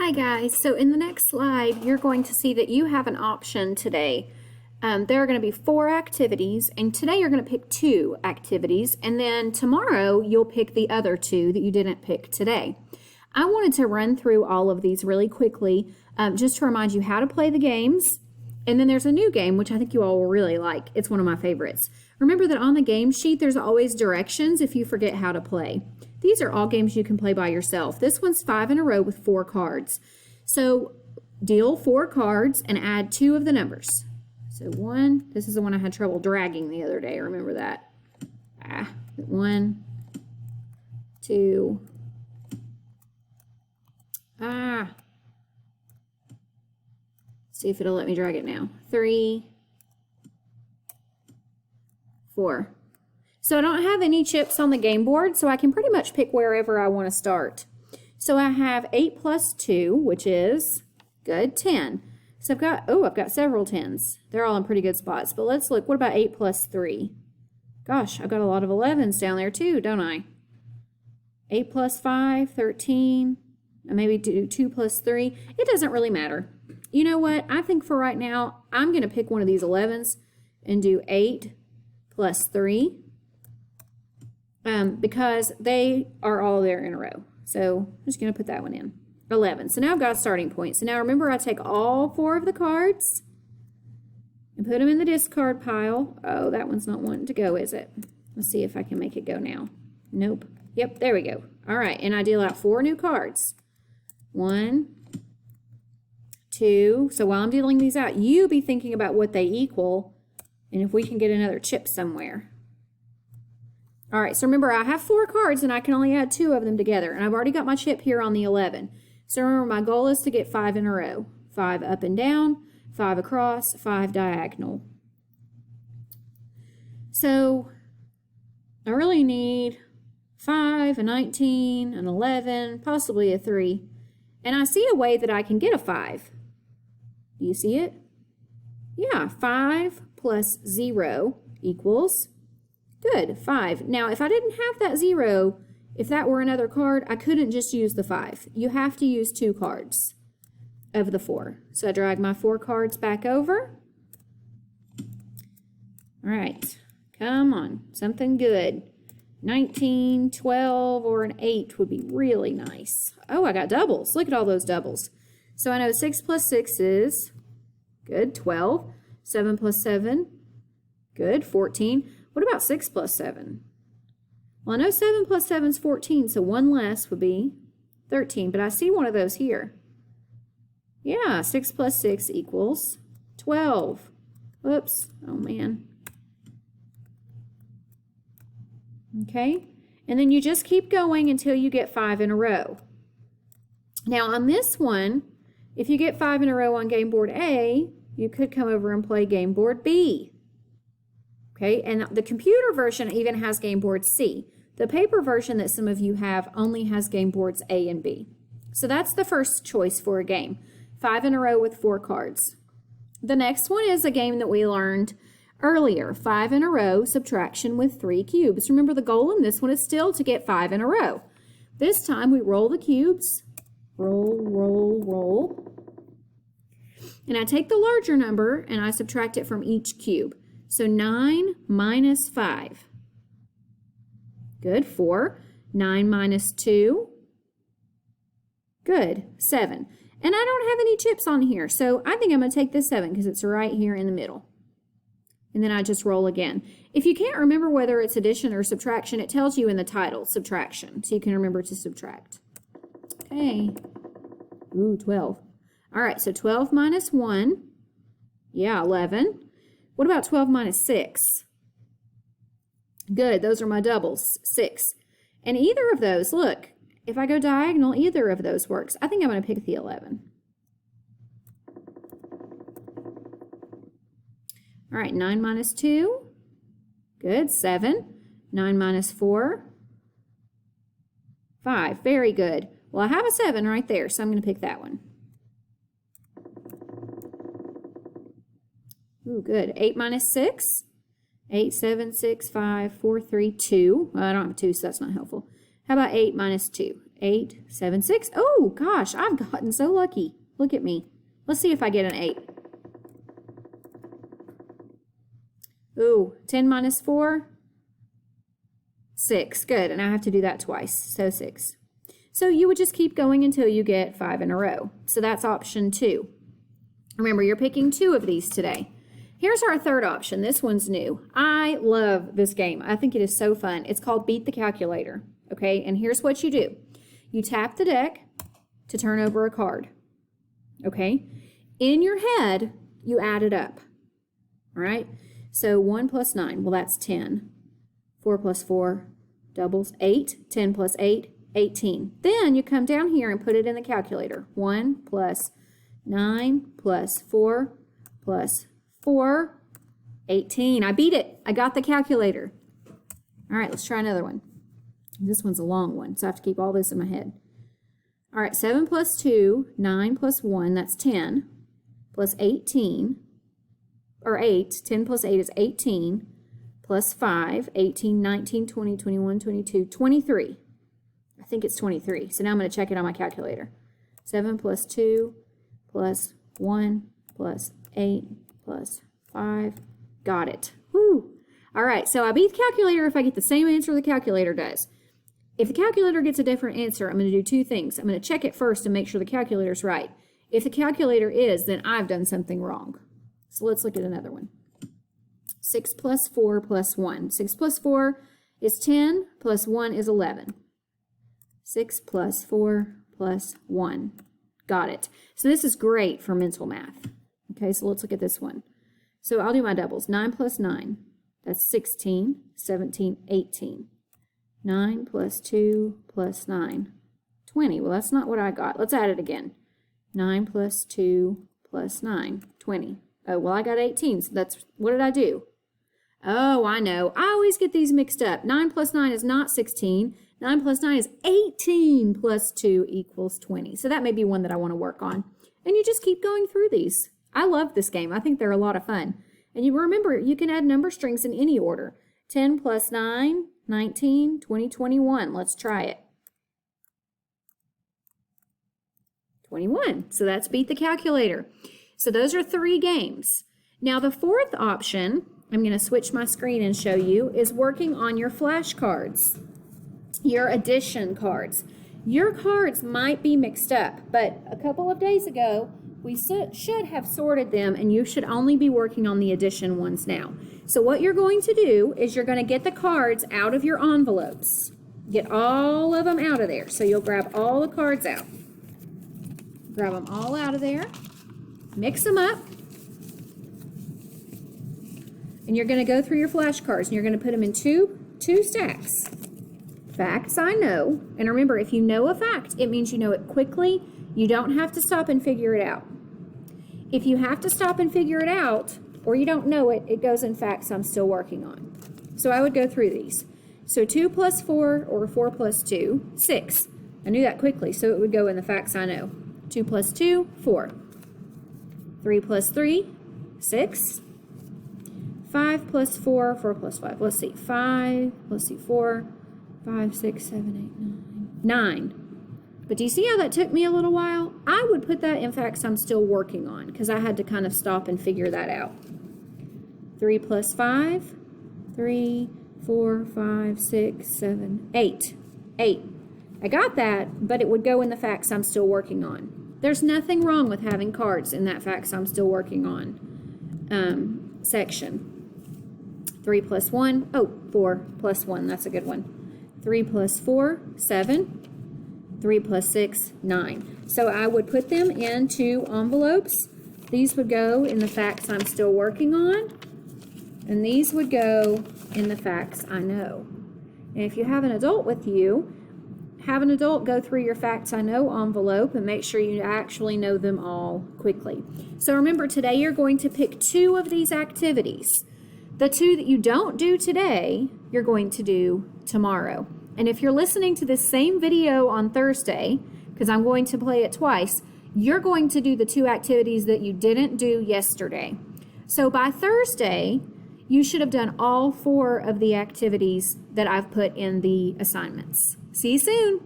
Hi guys, so in the next slide you're going to see that you have an option today. There are going to be 4 activities, and today you're going to pick 2 activities, and then tomorrow you'll pick the other 2 that you didn't pick today. I wanted to run through all of these really quickly just to remind you how to play the games, and then there's a new game which I think you all will really like. It's one of my favorites. Remember that on the game sheet there's always directions if you forget how to play. These are all games you can play by yourself. This one's 5 in a row with 4 cards. So deal 4 cards and add 2 of the numbers. So 1, this is the one I had trouble dragging the other day. Remember that? 1, 2, see if it'll let me drag it now. 3, 4. So I don't have any chips on the game board, so I can pretty much pick wherever I want to start. So I have 8 plus 2, which is, good, 10. So I've got several 10s. They're all in pretty good spots. But let's look, what about 8 plus 3? Gosh, I've got a lot of 11s down there too, don't I? 8 plus 5, 13. And maybe do 2 plus 3. It doesn't really matter. You know what? I think for right now, I'm going to pick one of these 11s and do 8 plus 3. Because they are all there in a row. So I'm just going to put that one in. 11. So now I've got a starting point. So now remember, I take all 4 of the cards and put them in the discard pile. Oh, that one's not wanting to go, is it? Let's see if I can make it go now. Nope. Yep, there we go. All right, and I deal out 4 new cards. 1, 2. So while I'm dealing these out, you be thinking about what they equal and if we can get another chip somewhere. All right, so remember, I have 4 cards and I can only add 2 of them together. And I've already got my chip here on the 11. So remember, my goal is to get 5 in a row. 5 up and down, 5 across, 5 diagonal. So I really need 5, a 19, an 11, possibly a 3. And I see a way that I can get a 5. Do you see it? Yeah, 5 plus 0 equals... Good, 5. Now, if I didn't have that 0, if that were another card, I couldn't just use the 5. You have to use 2 cards of the 4. So I drag my 4 cards back over. All right, come on, something good. 19, 12, or an 8 would be really nice. Oh, I got doubles. Look at all those doubles. So I know 6 plus 6 is, good, 12. 7 plus 7, good, 14. What about 6 plus 7? Well, I know 7 plus 7 is 14, so 1 less would be 13, but I see one of those here. Yeah, 6 plus 6 equals 12. Whoops, oh man. Okay, and then you just keep going until you get 5 in a row. Now on this one, if you get 5 in a row on game board A, you could come over and play game board B. Okay, and the computer version even has game board C. The paper version that some of you have only has game boards A and B. So that's the first choice for a game. 5 in a row with 4 cards. The next one is a game that we learned earlier. 5 in a row, subtraction with 3 cubes. Remember, the goal in this one is still to get 5 in a row. This time we roll the cubes. Roll, roll, roll. And I take the larger number and I subtract it from each cube. So 9 minus 5. Good, 4. 9 minus 2. Good, 7. And I don't have any chips on here, so I think I'm going to take this 7 because it's right here in the middle. And then I just roll again. If you can't remember whether it's addition or subtraction, it tells you in the title, subtraction, so you can remember to subtract. Okay. Ooh, 12. All right, so 12 minus 1. Yeah, 11. What about 12 minus 6? Good, those are my doubles, 6. And either of those, look, if I go diagonal, either of those works. I think I'm going to pick the 11. All right, 9 minus 2. Good, 7. 9 minus 4. 5, very good. Well, I have a 7 right there, so I'm going to pick that one. Ooh, good. 8 minus 6. 8, 7, 6, 5, 4, 3, 2. Well, I don't have a 2, so that's not helpful. How about 8 minus 2? 8, 7, 6. Oh, gosh, I've gotten so lucky. Look at me. Let's see if I get an 8. Ooh, 10 minus 4, 6. Good, and I have to do that twice, so 6. So you would just keep going until you get 5 in a row. So that's option 2. Remember, you're picking 2 of these today. Here's our third option. This one's new. I love this game. I think it is so fun. It's called Beat the Calculator, okay? And here's what you do. You tap the deck to turn over a card, okay? In your head, you add it up, all right? So 1 plus 9, well, that's 10. 4 plus 4 doubles 8. 10 plus 8, 18. Then you come down here and put it in the calculator. 1 plus 9 plus 4 plus 4, 18. I beat it. I got the calculator. All right, let's try another one. This one's a long one, so I have to keep all this in my head. All right, 7 plus 2, 9 plus 1, that's 10, plus 18, or 8. 10 plus 8 is 18, plus 5, 18, 19, 20, 21, 22, 23. I think it's 23. So now I'm going to check it on my calculator. 7 plus 2 plus 1 plus 8 plus 5. Got it. Woo! All right, so I beat the calculator if I get the same answer the calculator does. If the calculator gets a different answer, I'm going to do 2 things. I'm going to check it first and make sure the calculator's right. If the calculator is, then I've done something wrong. So let's look at another one. 6 plus 4 plus 1. 6 plus 4 is 10, plus 1 is 11. 6 plus 4 plus 1. Got it. So this is great for mental math. Okay, so let's look at this one. So I'll do my doubles. 9 plus 9, that's 16, 17, 18. 9 plus 2 plus 9, 20. Well, that's not what I got. Let's add it again. 9 plus 2 plus 9, 20. Oh, well, I got 18, so that's, what did I do? Oh, I know. I always get these mixed up. 9 plus 9 is not 16. 9 plus 9 is 18 plus 2 equals 20. So that may be one that I want to work on. And you just keep going through these. I love this game. I think they're a lot of fun. And you remember, you can add number strings in any order. 10 plus 9, 19, 20, 21. Let's try it. 21. So that's Beat the Calculator. So those are 3 games. Now the fourth option, I'm going to switch my screen and show you, is working on your flashcards, your addition cards. Your cards might be mixed up, but a couple of days ago, we should have sorted them, and you should only be working on the addition ones now. So what you're going to do is you're going to get the cards out of your envelopes. Get all of them out of there. So you'll grab all the cards out. Grab them all out of there. Mix them up. And you're going to go through your flashcards, and you're going to put them in two stacks. Facts I know. And remember, if you know a fact, it means you know it quickly. You don't have to stop and figure it out. If you have to stop and figure it out, or you don't know it, it goes in facts I'm still working on. So I would go through these. So 2 plus 4, or 4 plus 2, 6. I knew that quickly, so it would go in the facts I know. 2 plus 2, 4. 3 plus 3, 6. 5 plus 4, 4 plus 5. Let's see, 5, let's see, 4, 5, 6, 7, 8, 9. 9. But do you see how that took me a little while? I would put that in facts I'm still working on, because I had to kind of stop and figure that out. 3 plus 5, 3, 4, 5, 6, 7, 8. 8. I got that, but it would go in the facts I'm still working on. There's nothing wrong with having cards in that facts I'm still working on section. 3 plus 1, oh, 4 plus 1, that's a good one. 3 plus 4, 7. 3 plus 6, 9. So I would put them into envelopes. These would go in the facts I'm still working on. And these would go in the facts I know. And if you have an adult with you, have an adult go through your facts I know envelope and make sure you actually know them all quickly. So remember, today you're going to pick 2 of these activities. The 2 that you don't do today, you're going to do tomorrow. And if you're listening to this same video on Thursday, because I'm going to play it twice, you're going to do the 2 activities that you didn't do yesterday. So by Thursday, you should have done all 4 of the activities that I've put in the assignments. See you soon.